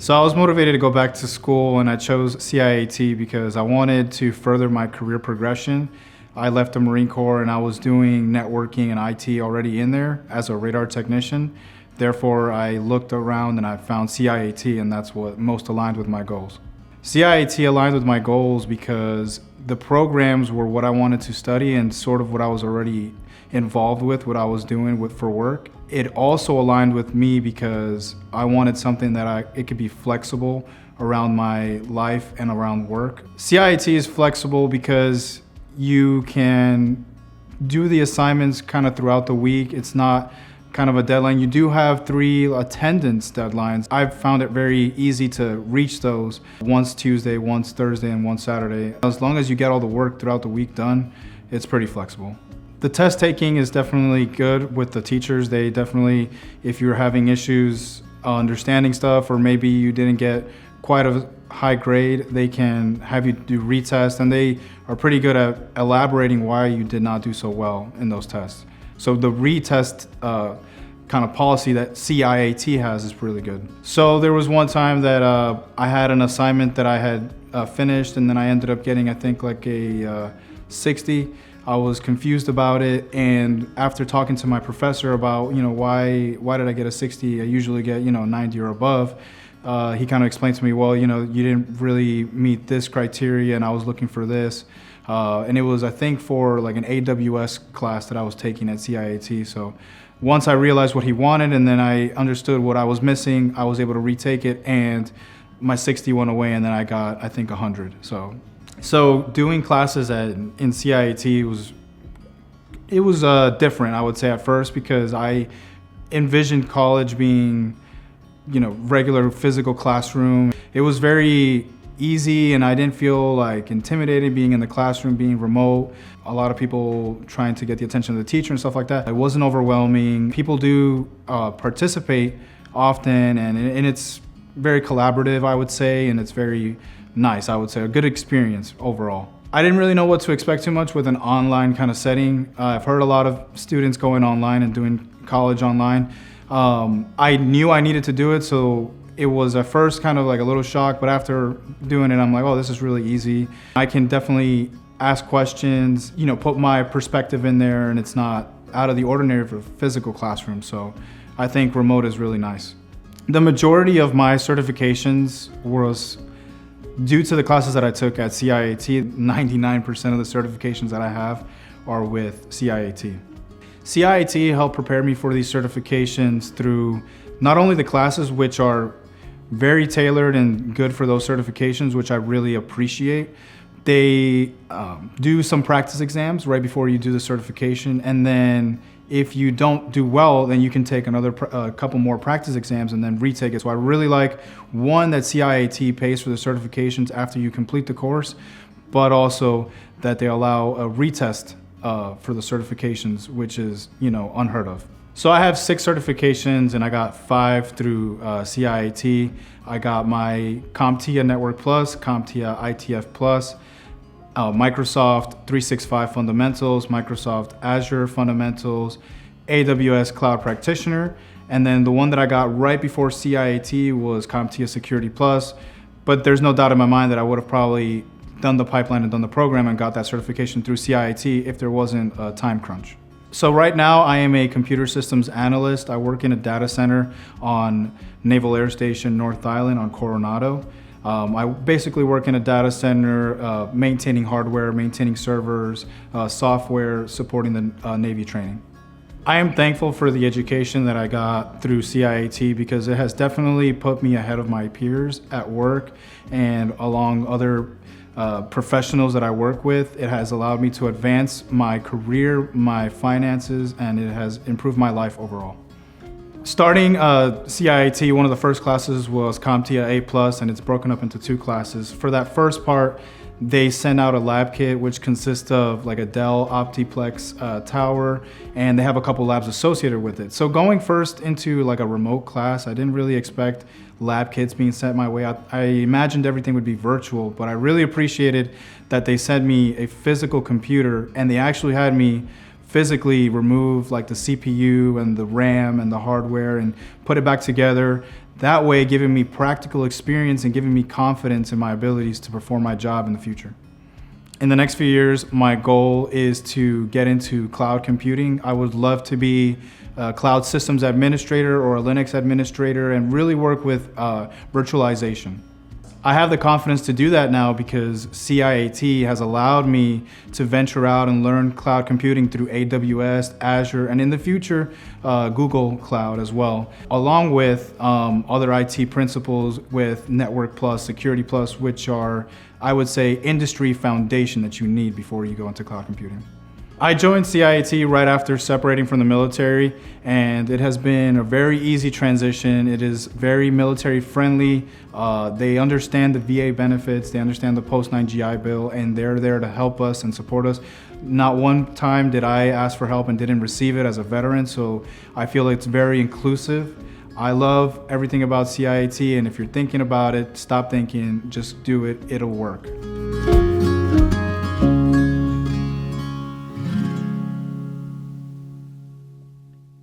So I was motivated to go back to school, and I chose CIAT because I wanted to further my career progression. I left the Marine Corps and I was doing networking and IT already in there as a radar technician. Therefore, I looked around and I found CIAT, and that's what most aligned with my goals. CIAT aligned with my goals because the programs were what I wanted to study and sort of what I was already involved with, what I was doing for work. It also aligned with me because I wanted something that it could be flexible around my life and around work. CIAT is flexible because you can do the assignments kind of throughout the week. It's not kind of a deadline. You do have 3 attendance deadlines. I've found it very easy to reach those, once Tuesday, once Thursday, and once Saturday. As long as you get all the work throughout the week done, it's pretty flexible. The test taking is definitely good with the teachers. They definitely, if you're having issues understanding stuff, or maybe you didn't get quite a high grade, they can have you do retest, and they are pretty good at elaborating why you did not do so well in those tests. So the retest kind of policy that CIAT has is really good. So there was one time that I had an assignment that I had finished, and then I ended up getting, I think, like a 60. I was confused about it, and after talking to my professor about, why did I get a 60? I usually get, 90 or above. He kind of explained to me, well, you didn't really meet this criteria, and I was looking for this. And it was, I think, for like an AWS class that I was taking at CIAT. So once I realized what he wanted, and then I understood what I was missing, I was able to retake it, and my 60 went away, and then I got, I think, 100. So doing classes in CIAT was different, I would say, at first, because I envisioned college being, regular physical classroom. It was very easy, and I didn't feel like intimidated being in the classroom, being remote. A lot of people trying to get the attention of the teacher and stuff like that. It wasn't overwhelming. People do participate often, and it's very collaborative, I would say, and it's very nice, I would say. A good experience overall. I didn't really know what to expect too much with an online kind of setting. I've heard a lot of students going online and doing college online. I knew I needed to do it, so it was at first kind of like a little shock, but after doing it, I'm like, oh, this is really easy. I can definitely ask questions, put my perspective in there, and it's not out of the ordinary for a physical classroom. So I think remote is really nice. The majority of my certifications was due to the classes that I took at CIAT. 99% of the certifications that I have are with CIAT. CIAT helped prepare me for these certifications through not only the classes, which are very tailored and good for those certifications, which I really appreciate. They do some practice exams right before you do the certification, and then if you don't do well, then you can take another couple more practice exams and then retake it. So I really like, one, that CIAT pays for the certifications after you complete the course, but also that they allow a retest for the certifications, which is, unheard of. So I have 6 certifications, and I got 5 through CIAT. I got my CompTIA Network Plus, CompTIA ITF Plus, Microsoft 365 Fundamentals, Microsoft Azure Fundamentals, AWS Cloud Practitioner, and then the one that I got right before CIAT was CompTIA Security Plus. But there's no doubt in my mind that I would have probably done the pipeline and done the program and got that certification through CIAT if there wasn't a time crunch. So right now I am a computer systems analyst. I work in a data center on Naval Air Station North Island on Coronado. I basically work in a data center, maintaining hardware, maintaining servers, software, supporting the Navy training. I am thankful for the education that I got through CIAT because it has definitely put me ahead of my peers at work and along other professionals that I work with. It has allowed me to advance my career, my finances, and it has improved my life overall. Starting CIAT, one of the first classes was CompTIA A+, and it's broken up into 2 classes. For that first part, they send out a lab kit, which consists of like a Dell Optiplex tower, and they have a couple labs associated with it. So going first into like a remote class, I didn't really expect lab kits being sent my way. I imagined everything would be virtual, but I really appreciated that they sent me a physical computer, and they actually had me physically remove like the CPU and the RAM and the hardware and put it back together. That way, giving me practical experience and giving me confidence in my abilities to perform my job in the future. In the next few years, my goal is to get into cloud computing. I would love to be a cloud systems administrator or a Linux administrator and really work with virtualization. I have the confidence to do that now because CIAT has allowed me to venture out and learn cloud computing through AWS, Azure, and in the future, Google Cloud as well, along with other IT principles with Network Plus, Security Plus, which are, I would say, industry foundation that you need before you go into cloud computing. I joined CIAT right after separating from the military, and it has been a very easy transition. It is very military friendly. They understand the VA benefits, they understand the post-9 GI Bill, and they're there to help us and support us. Not one time did I ask for help and didn't receive it as a veteran, so I feel it's very inclusive. I love everything about CIAT, and if you're thinking about it, stop thinking, just do it, it'll work.